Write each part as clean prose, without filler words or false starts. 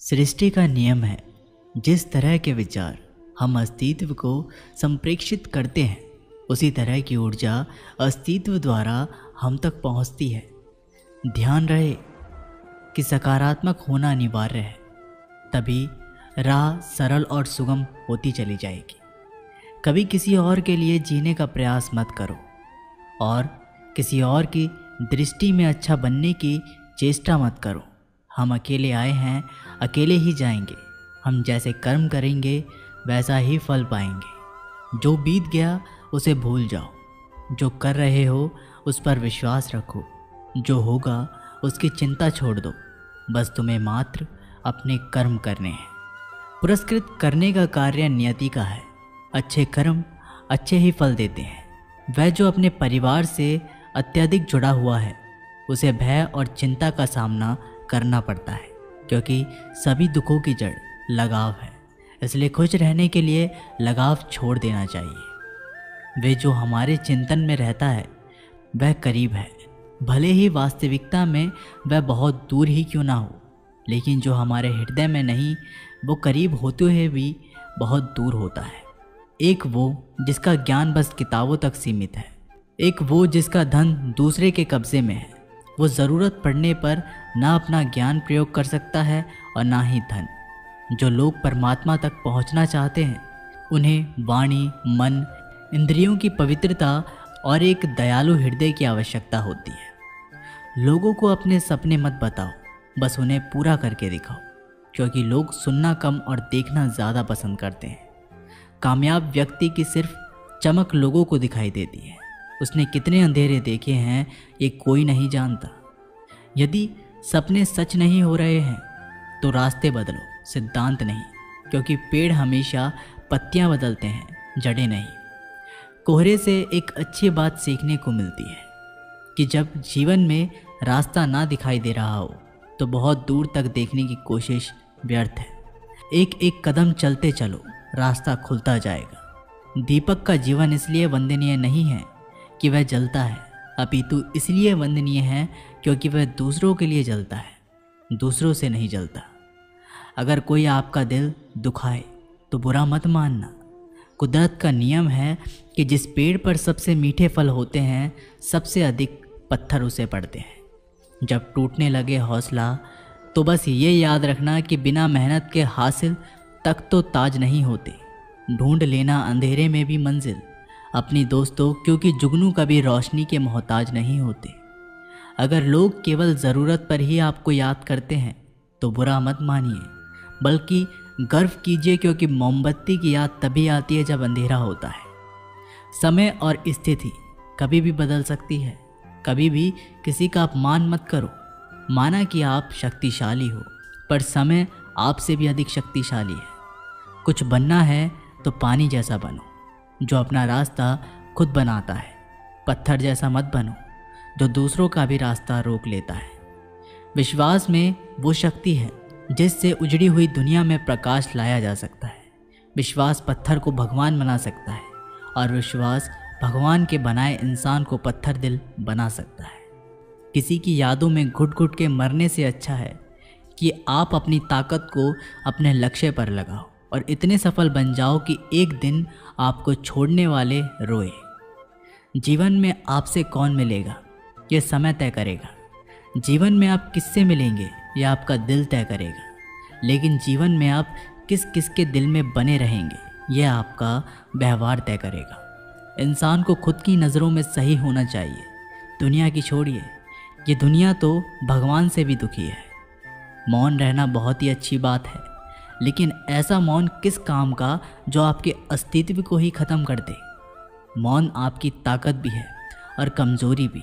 सृष्टि का नियम है, जिस तरह के विचार हम अस्तित्व को संप्रेषित करते हैं उसी तरह की ऊर्जा अस्तित्व द्वारा हम तक पहुंचती है। ध्यान रहे कि सकारात्मक होना अनिवार्य है, तभी राह सरल और सुगम होती चली जाएगी। कभी किसी और के लिए जीने का प्रयास मत करो और किसी और की दृष्टि में अच्छा बनने की चेष्टा मत करो। हम अकेले आए हैं, अकेले ही जाएंगे। हम जैसे कर्म करेंगे वैसा ही फल पाएंगे। जो बीत गया उसे भूल जाओ, जो कर रहे हो उस पर विश्वास रखो, जो होगा उसकी चिंता छोड़ दो। बस तुम्हें मात्र अपने कर्म करने हैं। पुरस्कृत करने का कार्य नियति का है। अच्छे कर्म अच्छे ही फल देते हैं। वह जो अपने परिवार से अत्यधिक जुड़ा हुआ है उसे भय और चिंता का सामना करना पड़ता है, क्योंकि सभी दुखों की जड़ लगाव है। इसलिए खुश रहने के लिए लगाव छोड़ देना चाहिए। वे जो हमारे चिंतन में रहता है वह करीब है, भले ही वास्तविकता में वह बहुत दूर ही क्यों ना हो। लेकिन जो हमारे हृदय में नहीं, वो करीब होते हुए भी बहुत दूर होता है। एक वो जिसका ज्ञान बस किताबों तक सीमित है, एक वो जिसका धन दूसरे के कब्जे में है। वो ज़रूरत पड़ने पर ना अपना ज्ञान प्रयोग कर सकता है और ना ही धन। जो लोग परमात्मा तक पहुंचना चाहते हैं उन्हें वाणी, मन, इंद्रियों की पवित्रता और एक दयालु हृदय की आवश्यकता होती है। लोगों को अपने सपने मत बताओ, बस उन्हें पूरा करके दिखाओ, क्योंकि लोग सुनना कम और देखना ज़्यादा पसंद करते हैं। कामयाब व्यक्ति की सिर्फ चमक लोगों को दिखाई देती है। उसने कितने अंधेरे देखे हैं ये कोई नहीं जानता। यदि सपने सच नहीं हो रहे हैं तो रास्ते बदलो, सिद्धांत नहीं, क्योंकि पेड़ हमेशा पत्तियां बदलते हैं, जड़ें नहीं। कोहरे से एक अच्छी बात सीखने को मिलती है कि जब जीवन में रास्ता ना दिखाई दे रहा हो तो बहुत दूर तक देखने की कोशिश व्यर्थ है। एक एक कदम चलते चलो, रास्ता खुलता जाएगा। दीपक का जीवन इसलिए वंदनीय नहीं है कि वह जलता है, अपितु इसलिए वंदनीय है क्योंकि वह दूसरों के लिए जलता है, दूसरों से नहीं जलता। अगर कोई आपका दिल दुखाए तो बुरा मत मानना। कुदरत का नियम है कि जिस पेड़ पर सबसे मीठे फल होते हैं सबसे अधिक पत्थर उसे पड़ते हैं। जब टूटने लगे हौसला तो बस ये याद रखना कि बिना मेहनत के हासिल तक तो ताज नहीं होते। ढूंढ लेना अंधेरे में भी मंजिल अपनी दोस्तों, क्योंकि जुगनू कभी रोशनी के मोहताज नहीं होते। अगर लोग केवल ज़रूरत पर ही आपको याद करते हैं तो बुरा मत मानिए, बल्कि गर्व कीजिए, क्योंकि मोमबत्ती की याद तभी आती है जब अंधेरा होता है। समय और स्थिति कभी भी बदल सकती है। कभी भी किसी का अपमान मत करो। माना कि आप शक्तिशाली हो, पर समय आपसे भी अधिक शक्तिशाली है। कुछ बनना है तो पानी जैसा बनो, जो अपना रास्ता खुद बनाता है। पत्थर जैसा मत बनो, जो दूसरों का भी रास्ता रोक लेता है। विश्वास में वो शक्ति है जिससे उजड़ी हुई दुनिया में प्रकाश लाया जा सकता है। विश्वास पत्थर को भगवान बना सकता है और विश्वास भगवान के बनाए इंसान को पत्थर दिल बना सकता है। किसी की यादों में घुट घुट के मरने से अच्छा है कि आप अपनी ताकत को अपने लक्ष्य पर लगाओ और इतने सफल बन जाओ कि एक दिन आपको छोड़ने वाले रोए। जीवन में आपसे कौन मिलेगा ये समय तय करेगा। जीवन में आप किससे मिलेंगे ये आपका दिल तय करेगा। लेकिन जीवन में आप किस किस के दिल में बने रहेंगे यह आपका व्यवहार तय करेगा। इंसान को खुद की नज़रों में सही होना चाहिए। दुनिया की छोड़िए, ये दुनिया तो भगवान से भी दुखी है। मौन रहना बहुत ही अच्छी बात है, लेकिन ऐसा मौन किस काम का जो आपके अस्तित्व को ही ख़त्म कर दे। मौन आपकी ताकत भी है और कमज़ोरी भी।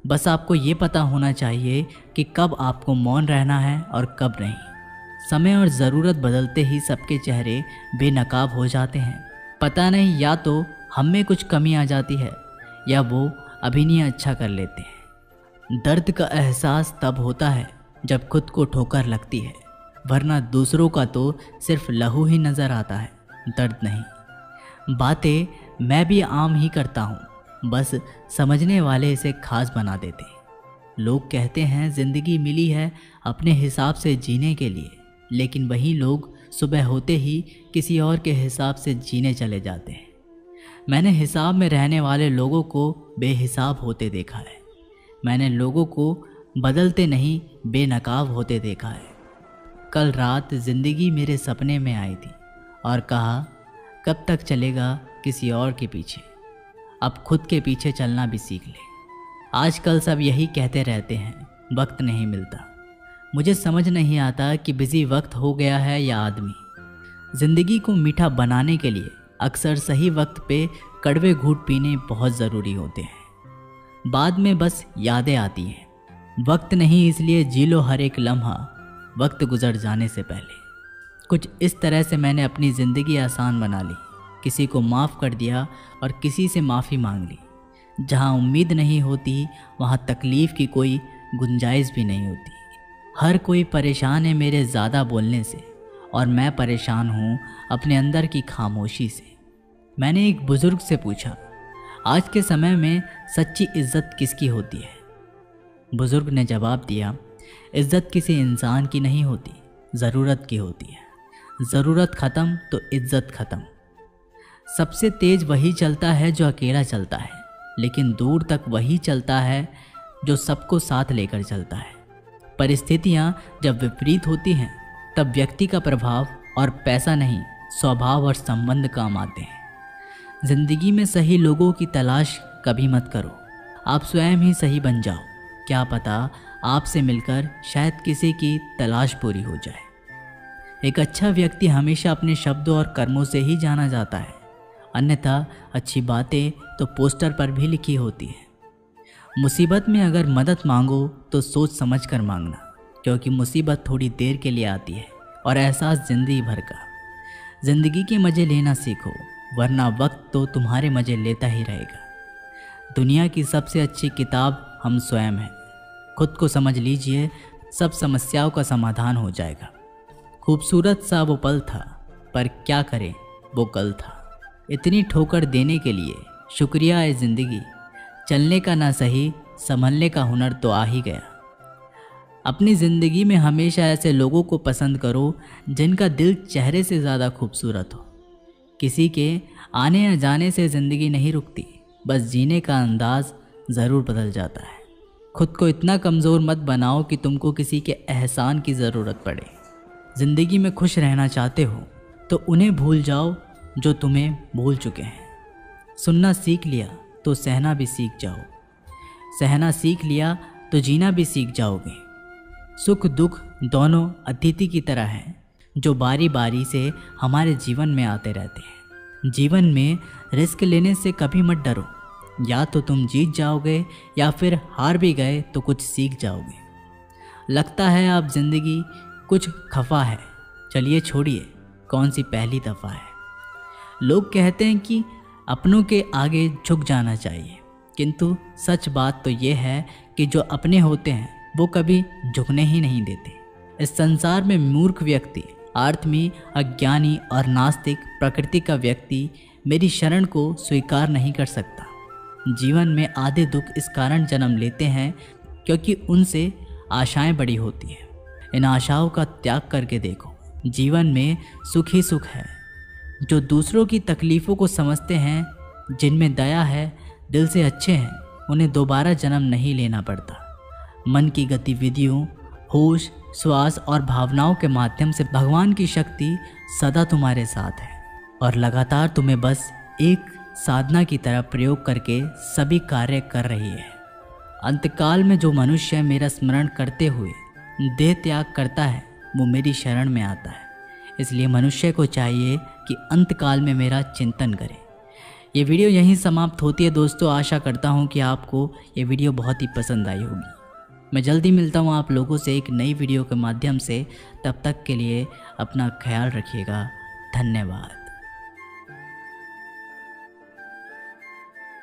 बस आपको ये पता होना चाहिए कि कब आपको मौन रहना है और कब नहीं। समय और ज़रूरत बदलते ही सबके चेहरे बेनकाब हो जाते हैं। पता नहीं, या तो हम में कुछ कमी आ जाती है या वो अभिनय अच्छा कर लेते हैं। दर्द का एहसास तब होता है जब खुद को ठोकर लगती है, वरना दूसरों का तो सिर्फ लहू ही नज़र आता है, दर्द नहीं। बातें मैं भी आम ही करता हूँ, बस समझने वाले इसे खास बना देते। लोग कहते हैं ज़िंदगी मिली है अपने हिसाब से जीने के लिए, लेकिन वही लोग सुबह होते ही किसी और के हिसाब से जीने चले जाते हैं। मैंने हिसाब में रहने वाले लोगों को बेहिसाब होते देखा है। मैंने लोगों को बदलते नहीं बेनकाब होते देखा है। कल रात ज़िंदगी मेरे सपने में आई थी और कहा, कब तक चलेगा किसी और के पीछे, अब खुद के पीछे चलना भी सीख ले। आजकल सब यही कहते रहते हैं, वक्त नहीं मिलता। मुझे समझ नहीं आता कि बिजी वक्त हो गया है या आदमी। ज़िंदगी को मीठा बनाने के लिए अक्सर सही वक्त पे कड़वे घूंट पीने बहुत ज़रूरी होते हैं। बाद में बस यादें आती हैं। वक्त नहीं, इसलिए जी लो हर एक लम्हा वक्त गुजर जाने से पहले। कुछ इस तरह से मैंने अपनी ज़िंदगी आसान बना ली। किसी को माफ़ कर दिया और किसी से माफ़ी मांग ली। जहाँ उम्मीद नहीं होती वहाँ तकलीफ़ की कोई गुंजाइश भी नहीं होती। हर कोई परेशान है मेरे ज़्यादा बोलने से और मैं परेशान हूँ अपने अंदर की खामोशी से। मैंने एक बुज़ुर्ग से पूछा, आज के समय में सच्ची इज़्ज़त किसकी होती है? बुज़ुर्ग ने जवाब दिया, इज़्ज़त किसी इंसान की नहीं होती, ज़रूरत की होती है। ज़रूरत ख़त्म तो इज़्ज़त ख़त्म। सबसे तेज़ वही चलता है जो अकेला चलता है, लेकिन दूर तक वही चलता है जो सबको साथ लेकर चलता है। परिस्थितियाँ जब विपरीत होती हैं तब व्यक्ति का प्रभाव और पैसा नहीं, स्वभाव और संबंध काम आते हैं। ज़िंदगी में सही लोगों की तलाश कभी मत करो, आप स्वयं ही सही बन जाओ। क्या पता आपसे मिलकर शायद किसी की तलाश पूरी हो जाए। एक अच्छा व्यक्ति हमेशा अपने शब्दों और कर्मों से ही जाना जाता है, अन्यथा अच्छी बातें तो पोस्टर पर भी लिखी होती हैं। मुसीबत में अगर मदद मांगो तो सोच समझ कर मांगना, क्योंकि मुसीबत थोड़ी देर के लिए आती है और एहसास ज़िंदगी भर का। ज़िंदगी के मज़े लेना सीखो, वरना वक्त तो तुम्हारे मज़े लेता ही रहेगा। दुनिया की सबसे अच्छी किताब हम स्वयं हैं। खुद को समझ लीजिए, सब समस्याओं का समाधान हो जाएगा। खूबसूरत सा वो पल था, पर क्या करें वो कल था। इतनी ठोकर देने के लिए शुक्रिया है ज़िंदगी। चलने का ना सही, संभलने का हुनर तो आ ही गया। अपनी ज़िंदगी में हमेशा ऐसे लोगों को पसंद करो जिनका दिल चेहरे से ज़्यादा खूबसूरत हो। किसी के आने या जाने से ज़िंदगी नहीं रुकती, बस जीने का अंदाज़ ज़रूर बदल जाता है। खुद को इतना कमज़ोर मत बनाओ कि तुमको किसी के एहसान की ज़रूरत पड़े। ज़िंदगी में खुश रहना चाहते हो तो उन्हें भूल जाओ जो तुम्हें भूल चुके हैं। सुनना सीख लिया तो सहना भी सीख जाओ। सहना सीख लिया तो जीना भी सीख जाओगे। सुख दुख दोनों अतिथि की तरह हैं, जो बारी बारी से हमारे जीवन में आते रहते हैं। जीवन में रिस्क लेने से कभी मत डरो। या तो तुम जीत जाओगे या फिर हार भी गए तो कुछ सीख जाओगे। लगता है अब ज़िंदगी कुछ खफा है, चलिए छोड़िए, कौन सी पहली दफ़ा है। लोग कहते हैं कि अपनों के आगे झुक जाना चाहिए, किंतु सच बात तो ये है कि जो अपने होते हैं वो कभी झुकने ही नहीं देते। इस संसार में मूर्ख व्यक्ति, आत्मी, अज्ञानी और नास्तिक प्रकृति का व्यक्ति मेरी शरण को स्वीकार नहीं कर सकता। जीवन में आधे दुख इस कारण जन्म लेते हैं क्योंकि उनसे आशाएं बड़ी होती हैं। इन आशाओं का त्याग करके देखो, जीवन में सुख ही सुख है। जो दूसरों की तकलीफ़ों को समझते हैं, जिनमें दया है, दिल से अच्छे हैं, उन्हें दोबारा जन्म नहीं लेना पड़ता। मन की गतिविधियों, होश, श्वास और भावनाओं के माध्यम से भगवान की शक्ति सदा तुम्हारे साथ है और लगातार तुम्हें बस एक साधना की तरह प्रयोग करके सभी कार्य कर रही है। अंतकाल में जो मनुष्य मेरा स्मरण करते हुए देह त्याग करता है, वो मेरी शरण में आता है। इसलिए मनुष्य को चाहिए कि अंतकाल में मेरा चिंतन करे। ये वीडियो यहीं समाप्त होती है दोस्तों। आशा करता हूँ कि आपको ये वीडियो बहुत ही पसंद आई होगी। मैं जल्दी मिलता हूँ आप लोगों से एक नई वीडियो के माध्यम से। तब तक के लिए अपना ख्याल रखिएगा। धन्यवाद।